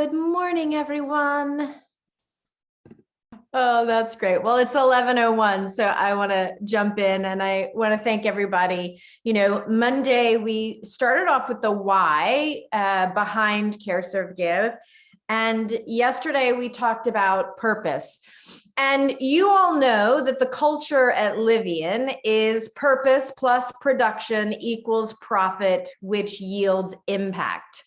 Good morning, everyone. Oh, that's great. Well, it's 11:01, so I want to jump in and I want to thank everybody. Monday, we started off with the why behind Care, Serve, Give. And yesterday, we talked about purpose. And you all know that the culture at Livian is purpose plus production equals profit, which yields impact.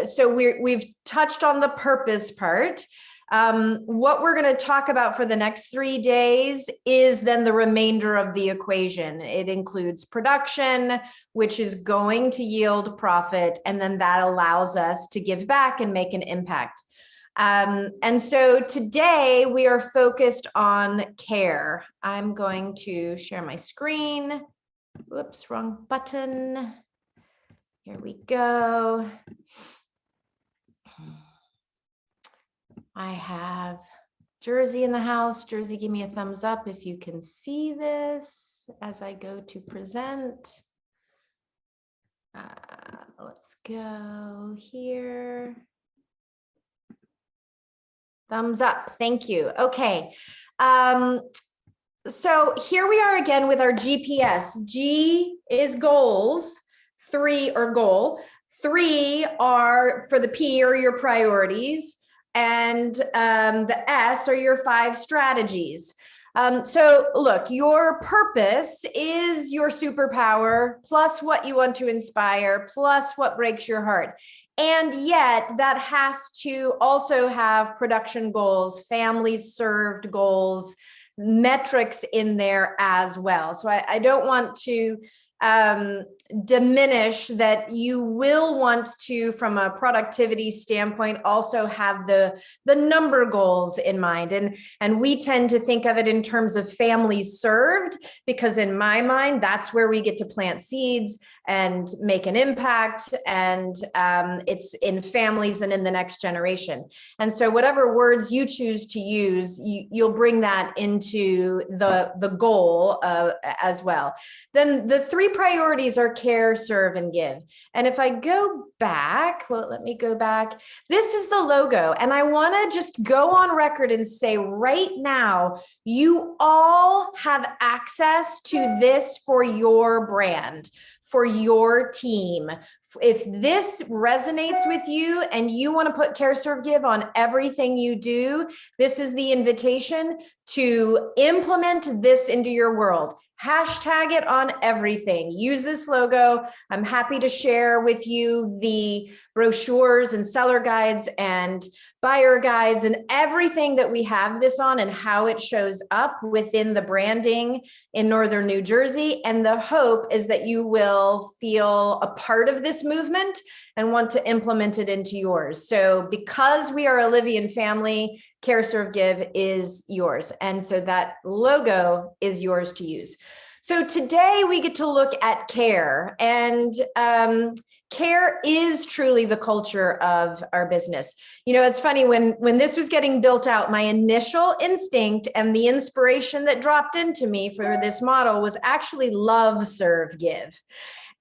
So we've touched on the purpose part. What we're going to talk about for the next 3 days is then the remainder of the equation. It includes production, which is going to yield profit, and then that allows us to give back and make an impact. And so today we are focused on care. I'm going to share my screen. Whoops, wrong button. Here we go. I have Jersey in the house. Jersey, give me a thumbs up if you can see this as I go to present. Let's go here. Thumbs up. Thank you. Okay. So here we are again with our GPS. G is goals. 3 or goal. 3 are for the P or your priorities, and the S are your 5 strategies. So look, your purpose is your superpower, plus what you want to inspire, plus what breaks your heart. And yet that has to also have production goals, families served goals, metrics in there as well. So I don't want to diminish that. You will want to, from a productivity standpoint, also have the number goals in mind. And we tend to think of it in terms of families served, because in my mind, that's where we get to plant seeds and make an impact. And it's in families and in the next generation. And so whatever words you choose to use, you'll bring that into the goal as well. Then the 3 priorities are care, serve, and give. And if I go back, well, let me go back. This is the logo. And I want to just go on record and say right now, you all have access to this for your brand, for your team. If this resonates with you and you want to put Care, Serve, Give on everything you do, this is the invitation to implement this into your world. Hashtag it on everything. Use this logo. I'm happy to share with you the brochures and seller guides and buyer guides and everything that we have this on and how it shows up within the branding in Northern New Jersey. And the hope is that you will feel a part of this movement and want to implement it into yours. So because we are a Livian family, Care, Serve, Give is yours. And so that logo is yours to use. So today we get to look at care, and care is truly the culture of our business. It's funny, when this was getting built out, my initial instinct and the inspiration that dropped into me for this model was actually love, serve, give.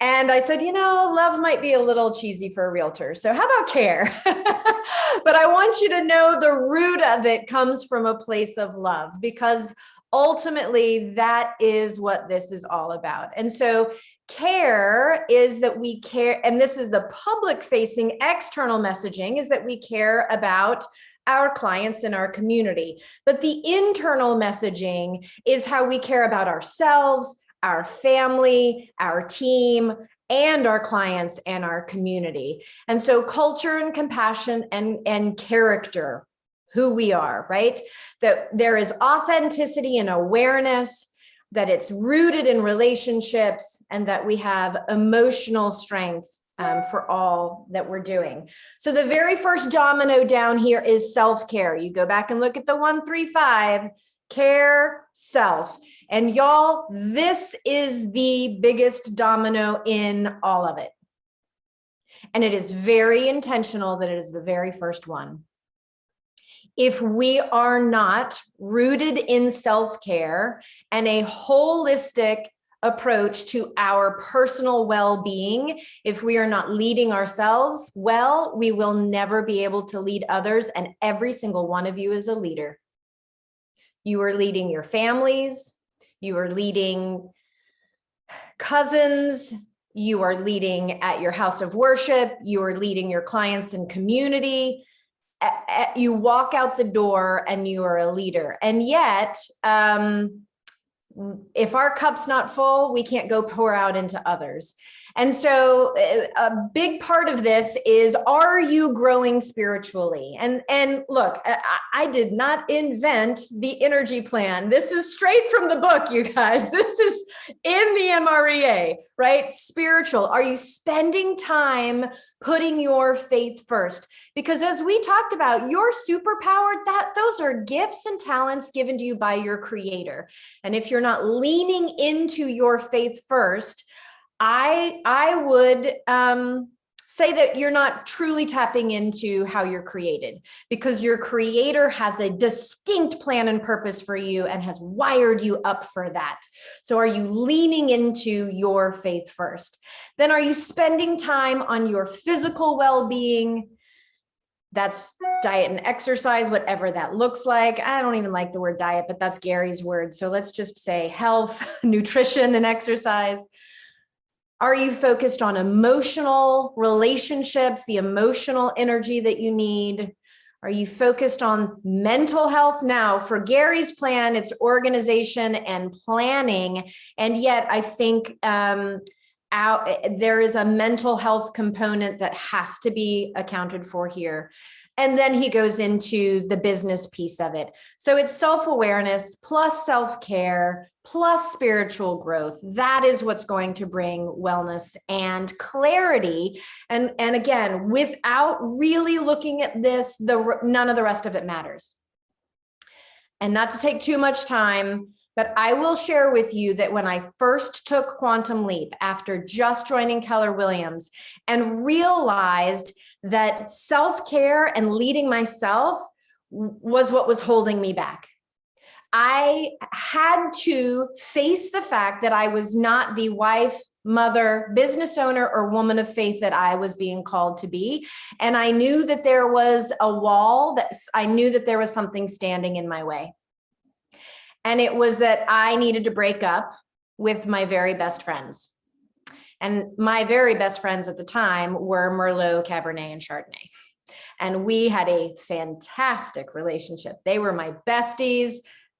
And I said, love might be a little cheesy for a realtor. So how about care? But I want you to know the root of it comes from a place of love, because ultimately that is what this is all about. And so care is that we care, and this is the public facing external messaging, is that we care about our clients and our community. But the internal messaging is how we care about ourselves, our family, our team, and our clients and our community. And so culture and compassion and character, who we are, right? That there is authenticity and awareness, that it's rooted in relationships, and that we have emotional strength for all that we're doing. So the very first domino down here is self-care. You go back and look at the 1, 3, 5, care, self. And y'all, this is the biggest domino in all of it. And it is very intentional that it is the very first one. If we are not rooted in self-care and a holistic approach to our personal well-being. If we are not leading ourselves well, we will never be able to lead others. And every single one of you is a leader. You are leading your families, you are leading cousins, you are leading at your house of worship, you are leading your clients and community. You walk out the door and you are a leader. And yet, if our cup's not full, we can't go pour out into others. And so a big part of this is, are you growing spiritually? And look, I did not invent the energy plan. This is straight from the book, you guys. This is in the MREA, right? Spiritual. Are you spending time putting your faith first? Because as we talked about, your superpower, those are gifts and talents given to you by your creator. And if you're not leaning into your faith first, I would say that you're not truly tapping into how you're created, because your creator has a distinct plan and purpose for you and has wired you up for that. So are you leaning into your faith first? Then are you spending time on your physical well-being? That's diet and exercise, whatever that looks like. I don't even like the word diet, but that's Gary's word. So let's just say health, nutrition, and exercise. Are you focused on emotional relationships, the emotional energy that you need? Are you focused on mental health? Now, for Gary's plan, it's organization and planning. And yet I think there is a mental health component that has to be accounted for here. And then he goes into the business piece of it. So it's self-awareness plus self-care plus spiritual growth. That is what's going to bring wellness and clarity. And again, without really looking at this, none of the rest of it matters. And not to take too much time, but I will share with you that when I first took Quantum Leap after just joining Keller Williams and realized that self-care and leading myself was what was holding me back, I had to face the fact that I was not the wife, mother, business owner, or woman of faith that I was being called to be. And I knew that there was a wall, I knew that there was something standing in my way. And it was that I needed to break up with my very best friends. And my very best friends at the time were Merlot, Cabernet, and Chardonnay. And we had a fantastic relationship. They were my besties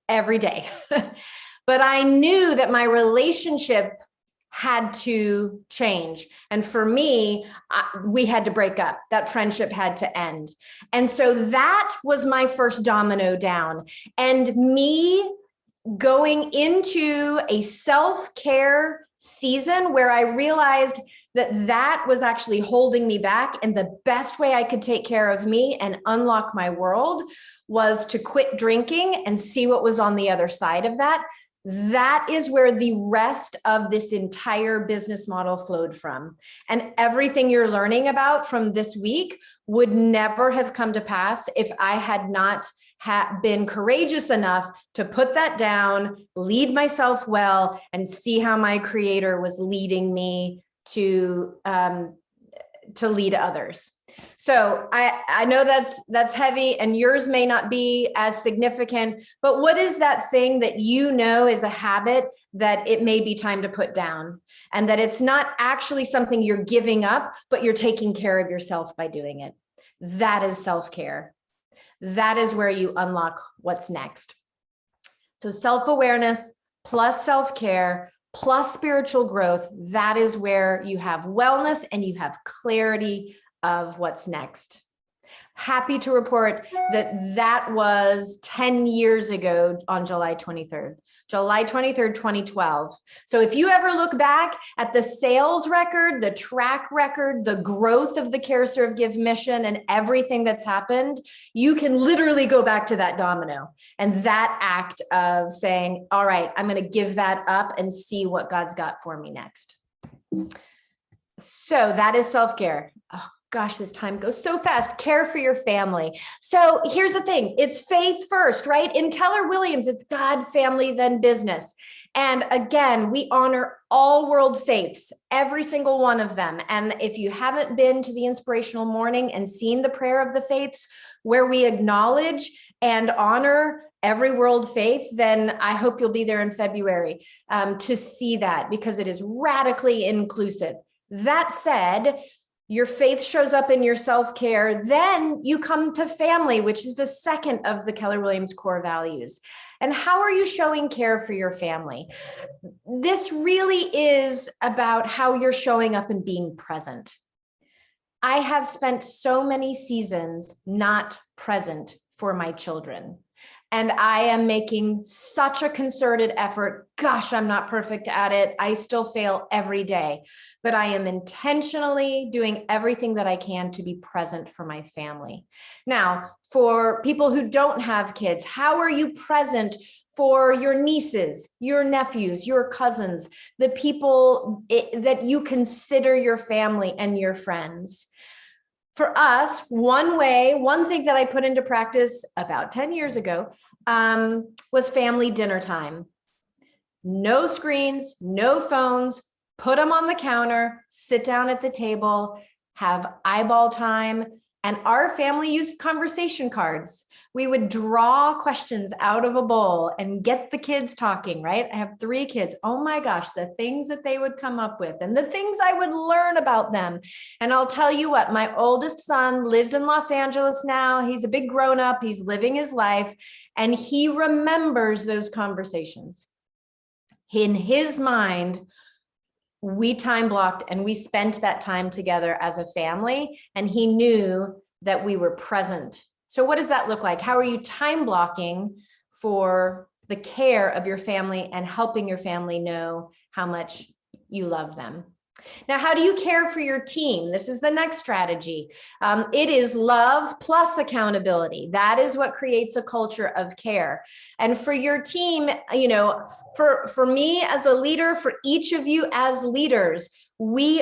every day. But I knew that my relationship had to change. And for me, we had to break up. That friendship had to end. And so that was my first domino down. And me going into a self-care season where I realized that was actually holding me back. And the best way I could take care of me and unlock my world was to quit drinking and see what was on the other side of that. That is where the rest of this entire business model flowed from. And everything you're learning about from this week would never have come to pass if I had not been courageous enough to put that down, lead myself well, and see how my creator was leading me to lead others. So I know that's heavy, and yours may not be as significant, but what is that thing that you know is a habit that it may be time to put down, and that it's not actually something you're giving up, but you're taking care of yourself by doing it? That is self-care. That is where you unlock what's next. So self-awareness plus self-care plus spiritual growth, that is where you have wellness and you have clarity of what's next. Happy to report that was 10 years ago on July 23rd, 2012. So if you ever look back at the sales record, the track record, the growth of the Care, Serve, Give mission and everything that's happened, you can literally go back to that domino and that act of saying, all right, I'm going to give that up and see what God's got for me next. So that is self-care. Oh, Gosh, this time goes so fast. Care for your family. So here's the thing. It's faith first, right? In Keller Williams, it's God, family, then business. And again, we honor all world faiths, every single one of them. And if you haven't been to the Inspirational Morning and seen the Prayer of the Faiths, where we acknowledge and honor every world faith, then I hope you'll be there in February to see that, because it is radically inclusive. That said, your faith shows up in your self-care. Then you come to family, which is the second of the Keller Williams core values. And how are you showing care for your family? This really is about how you're showing up and being present. I have spent so many seasons not present for my children. And I am making such a concerted effort. Gosh, I'm not perfect at it. I still fail every day, but I am intentionally doing everything that I can to be present for my family. Now, for people who don't have kids, how are you present for your nieces, your nephews, your cousins, the people that you consider your family and your friends? For us, one thing that I put into practice about 10 years ago was family dinner time. No screens, no phones, put them on the counter, sit down at the table, have eyeball time. And our family used conversation cards. We would draw questions out of a bowl and get the kids talking, right? I have 3 kids. Oh my gosh, the things that they would come up with and the things I would learn about them. And I'll tell you what, my oldest son lives in Los Angeles now. He's a big grown up. He's living his life and he remembers those conversations. In his mind, we time blocked and we spent that time together as a family, and he knew that we were present. So what does that look like? How are you time blocking for the care of your family and helping your family know how much you love them? Now, how do you care for your team? This is the next strategy. It is love plus accountability. That is what creates a culture of care. And for your team, you know, for me as a leader, for each of you as leaders, we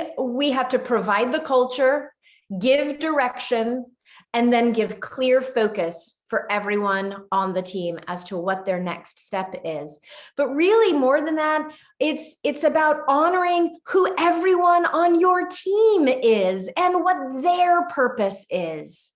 have to provide the culture, give direction, and then give clear focus for everyone on the team as to what their next step is. But really, more than that, it's about honoring who everyone on your team is and what their purpose is,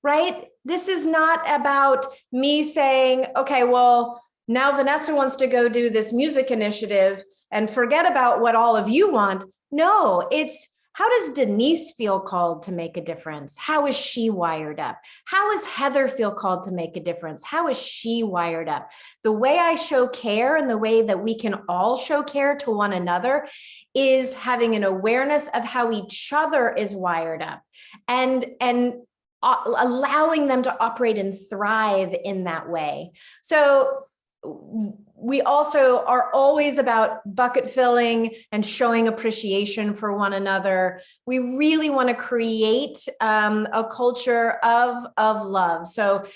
right? This is not about me saying, okay, well, now Vanessa wants to go do this music initiative and forget about what all of you want. No, it's, how does Denise feel called to make a difference? How is she wired up? How does Heather feel called to make a difference? How is she wired up? The way I show care and the way that we can all show care to one another is having an awareness of how each other is wired up and allowing them to operate and thrive in that way. So we also are always about bucket filling and showing appreciation for one another. We really want to create a culture of love. So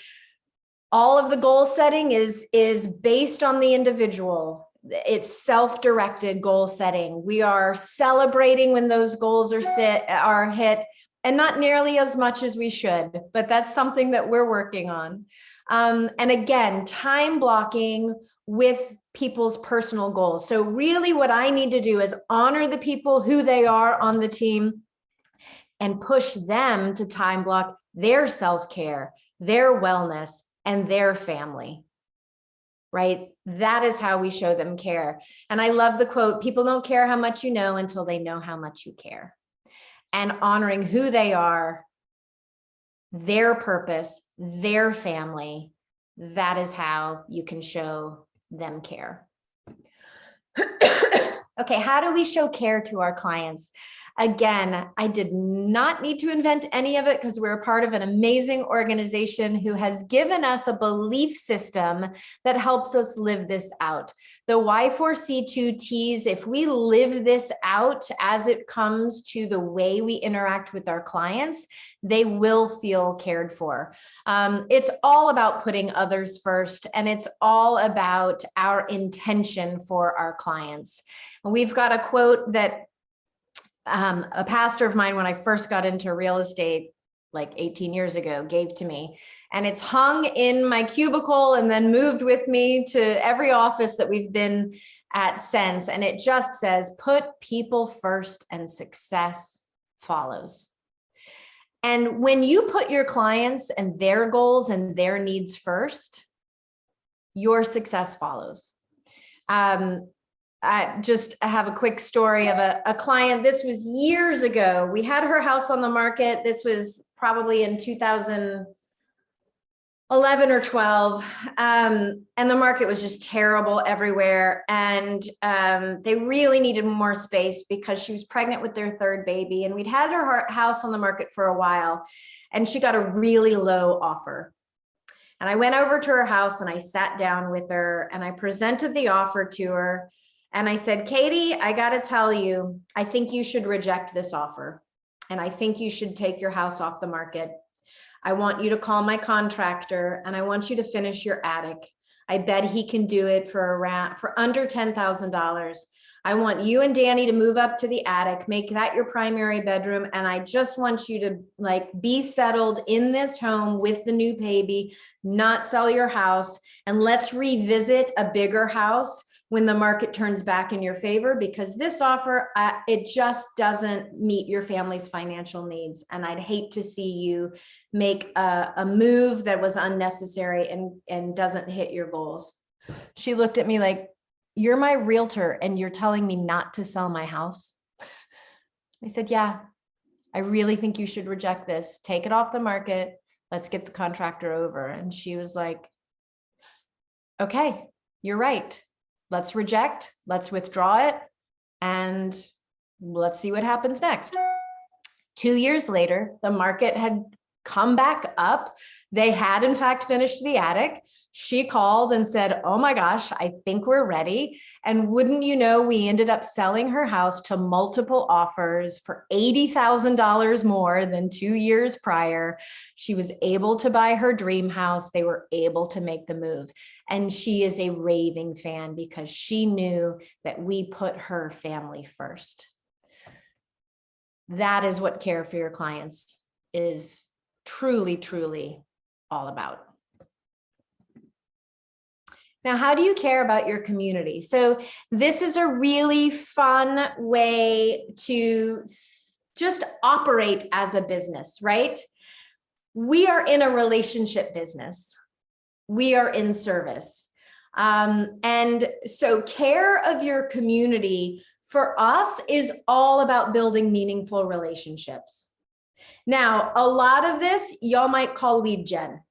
all of the goal setting is based on the individual. It's self-directed goal setting. We are celebrating when those goals are hit, and not nearly as much as we should, but that's something that we're working on. And again, time blocking with people's personal goals. So really what I need to do is honor the people who they are on the team and push them to time block their self-care, their wellness, and their family, right? That is how we show them care. And I love the quote, people don't care how much you know until they know how much you care. And honoring who they are, their purpose, their family, that is how you can show them care. Okay, how do we show care to our clients? Again, I did not need to invent any of it because we're a part of an amazing organization who has given us a belief system that helps us live this out. The Y4C2Ts, if we live this out as it comes to the way we interact with our clients, they will feel cared for. It's all about putting others first, and it's all about our intention for our clients. We've got a quote that a pastor of mine, when I first got into real estate, like 18 years ago, gave to me. And it's hung in my cubicle and then moved with me to every office that we've been at since. And it just says, put people first and success follows. And when you put your clients and their goals and their needs first, your success follows. I have a quick story of a client. This was years ago. We had her house on the market. This was probably in 2011 or 12. And the market was just terrible everywhere. And they really needed more space because she was pregnant with their third baby. And we'd had her house on the market for a while, and she got a really low offer. And I went over to her house and I sat down with her and I presented the offer to her. And I said, Katie, I got to tell you, I think you should reject this offer. And I think you should take your house off the market. I want you to call my contractor and I want you to finish your attic. I bet he can do it for under $10,000. I want you and Danny to move up to the attic, make that your primary bedroom. And I just want you to be settled in this home with the new baby, not sell your house. And let's revisit a bigger house when the market turns back in your favor, because this offer, it just doesn't meet your family's financial needs. And I'd hate to see you make a move that was unnecessary and doesn't hit your goals. She looked at me like, you're my realtor and you're telling me not to sell my house? I said, yeah, I really think you should reject this. Take it off the market. Let's get the contractor over. And she was like, okay, you're right. Let's reject, let's withdraw it, and let's see what happens next. 2 years later, the market had come back up. They had, in fact, finished the attic. She called and said, oh my gosh, I think we're ready. And wouldn't you know, we ended up selling her house to multiple offers for $80,000 more than 2 years prior. She was able to buy her dream house. They were able to make the move. And she is a raving fan because she knew that we put her family first. That is what care for your clients is truly, truly all about. Now, how do you care about your community? So this is a really fun way to just operate as a business, right? We are in a relationship business. We are in service. And so care of your community for us is all about building meaningful relationships. Now, a lot of this y'all might call lead gen,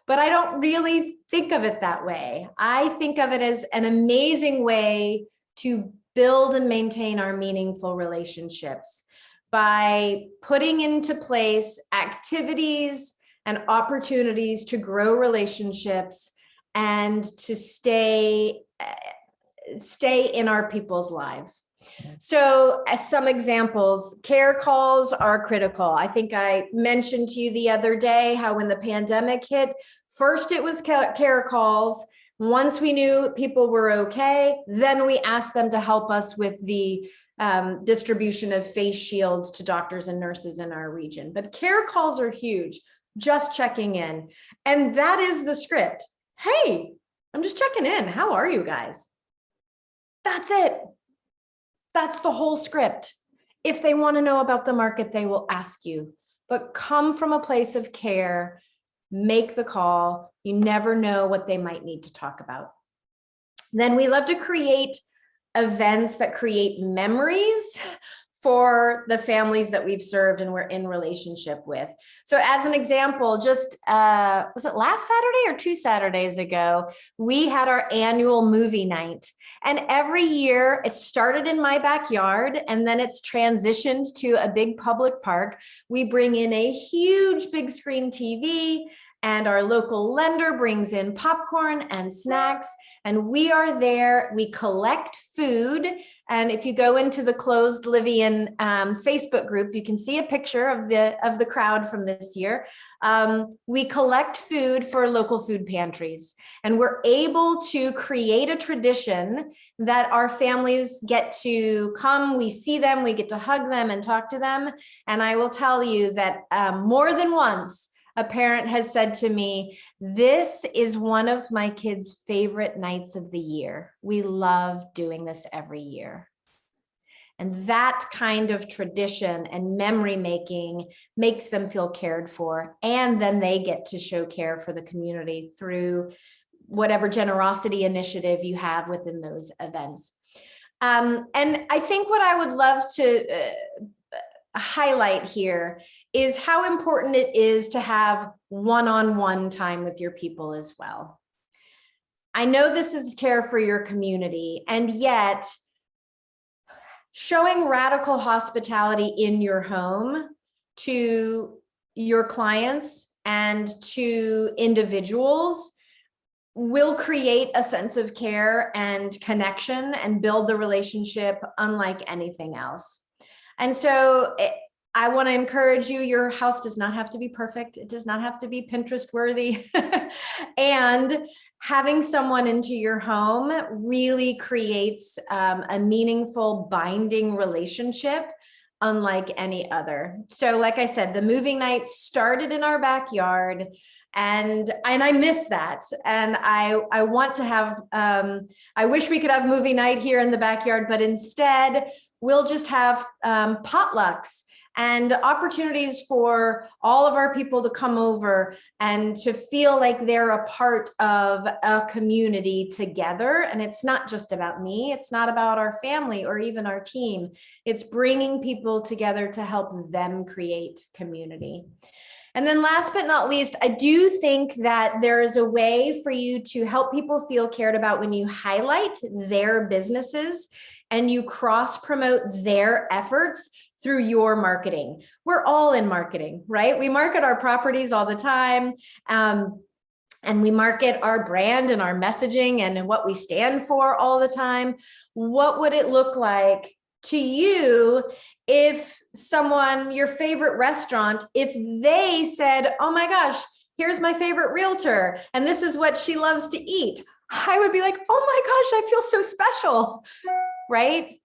but I don't really think of it that way. I think of it as an amazing way to build and maintain our meaningful relationships by putting into place activities and opportunities to grow relationships and to stay in our people's lives. So as some examples, care calls are critical. I think I mentioned to you the other day how when the pandemic hit, first it was care calls. Once we knew people were okay, then we asked them to help us with the distribution of face shields to doctors and nurses in our region. But care calls are huge, just checking in. And that is the script. Hey, I'm just checking in. How are you guys? That's it. That's the whole script. If they want to know about the market, they will ask you, but come from a place of care, make the call. You never know what they might need to talk about. Then we love to create events that create memories for the families that we've served and we're in relationship with. So as an example, just, was it last Saturday or 2 Saturdays ago, we had our annual movie night. And every year it started in my backyard and then it's transitioned to a big public park. We bring in a huge big screen TV and our local lender brings in popcorn and snacks and we are there. We collect food And if you go into the closed Livian Facebook group, you can see a picture of the crowd from this year. We collect food for local food pantries, and we're able to create a tradition that our families get to come, we see them, we get to hug them and talk to them. And I will tell you that more than once, a parent has said to me, this is one of my kids' favorite nights of the year. We love doing this every year. And that kind of tradition and memory making makes them feel cared for. And then they get to show care for the community through whatever generosity initiative you have within those events. And I think what I would love to highlight here is how important it is to have one-on-one time with your people as well. I know this is care for your community, and yet showing radical hospitality in your home to your clients and to individuals will create a sense of care and connection and build the relationship unlike anything else. And so I want to encourage you, your house does not have to be perfect. It does not have to be Pinterest worthy. And having someone into your home really creates a meaningful binding relationship unlike any other. So like I said, the movie night started in our backyard, and I miss that. And I want to have, I wish we could have movie night here in the backyard, but instead we'll just have potlucks and opportunities for all of our people to come over and to feel like they're a part of a community together. And it's not just about me. It's not about our family or even our team. It's bringing people together to help them create community. And then last but not least, I do think that there is a way for you to help people feel cared about when you highlight their businesses and you cross-promote their efforts through your marketing. We're all in marketing, right? We market our properties all the time. And we market our brand and our messaging and what we stand for all the time. What would it look like to you if someone, your favorite restaurant, if they said, oh my gosh, here's my favorite realtor, and this is what she loves to eat? I would be like, oh my gosh, I feel so special, right?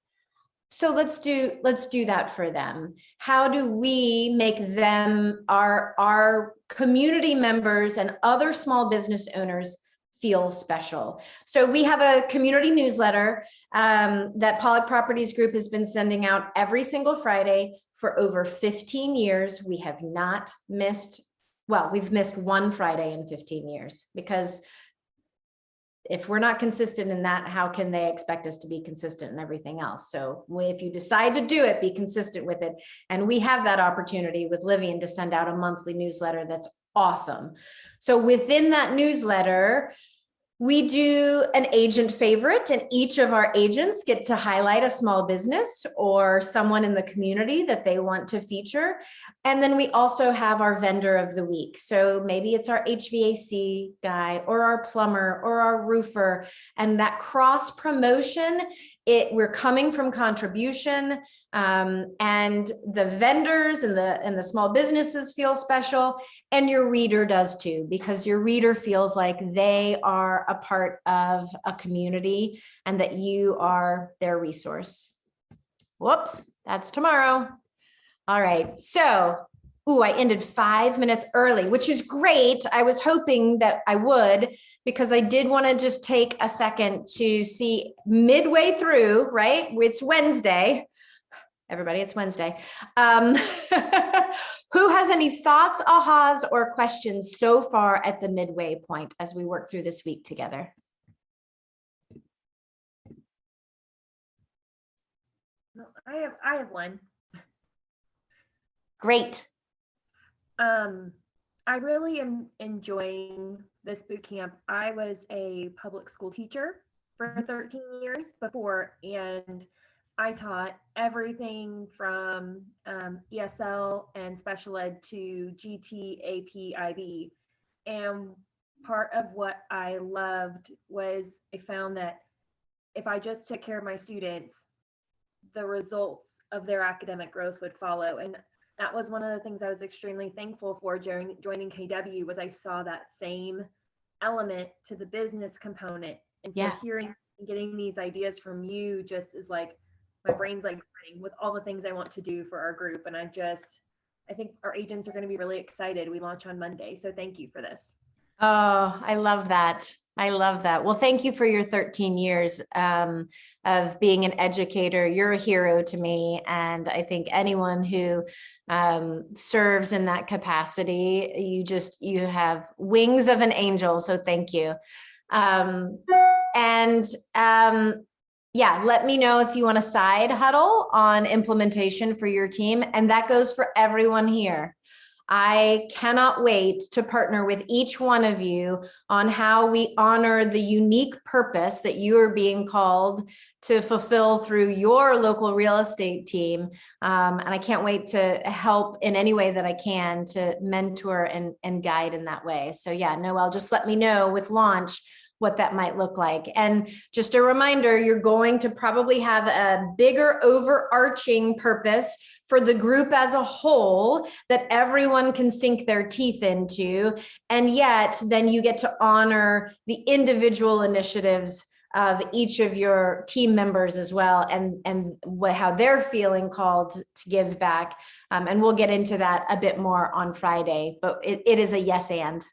So let's do that for them. How do we make them, our community members and other small business owners, feel special? So we have a community newsletter that Pollock Properties Group has been sending out every single Friday for over 15 years. We have not missed, well, we've missed one Friday in 15 years, because if we're not consistent in that, how can they expect us to be consistent in everything else? So if you decide to do it, be consistent with it. And we have that opportunity with Livian to send out a monthly newsletter that's awesome. So within that newsletter, we do an agent favorite, and each of our agents get to highlight a small business or someone in the community that they want to feature. And then we also have our vendor of the week. So maybe it's our HVAC guy or our plumber or our roofer, and that cross promotion, we're coming from contribution, and the vendors and the small businesses feel special, and your reader does too, because your reader feels like they are a part of a community and that you are their resource. Whoops, that's tomorrow. All right, so, I ended 5 minutes early, which is great. I was hoping that I would, because I did want to just take a second to see midway through, right? It's Wednesday. Everybody, it's Wednesday. Who has any thoughts, ahas, or questions so far at the midway point as we work through this week together? I have one. Great. I really am enjoying this boot camp. I was a public school teacher for 13 years before, and I taught everything from ESL and special ed to GT, AP, IB. And part of what I loved was I found that if I just took care of my students, the results of their academic growth would follow. And that was one of the things I was extremely thankful for joining KW, was I saw that same element to the business component. And so Yeah. hearing and getting these ideas from you just is like, my brain's like burning with all the things I want to do for our group. And I think our agents are going to be really excited. We launch on Monday. So thank you for this. Oh, I love that. I love that. Well, thank you for your 13 years of being an educator. You're a hero to me. And I think anyone who serves in that capacity, you have wings of an angel. So thank you. Yeah, let me know if you want a side huddle on implementation for your team. And that goes for everyone here. I cannot wait to partner with each one of you on how we honor the unique purpose that you are being called to fulfill through your local real estate team. And I can't wait to help in any way that I can to mentor and guide in that way. So yeah, Noelle, just let me know with launch what that might look like. And just a reminder, you're going to probably have a bigger overarching purpose for the group as a whole that everyone can sink their teeth into. And yet then you get to honor the individual initiatives of each of your team members as well, and how they're feeling called to give back. And we'll get into that a bit more on Friday, but it is a yes and.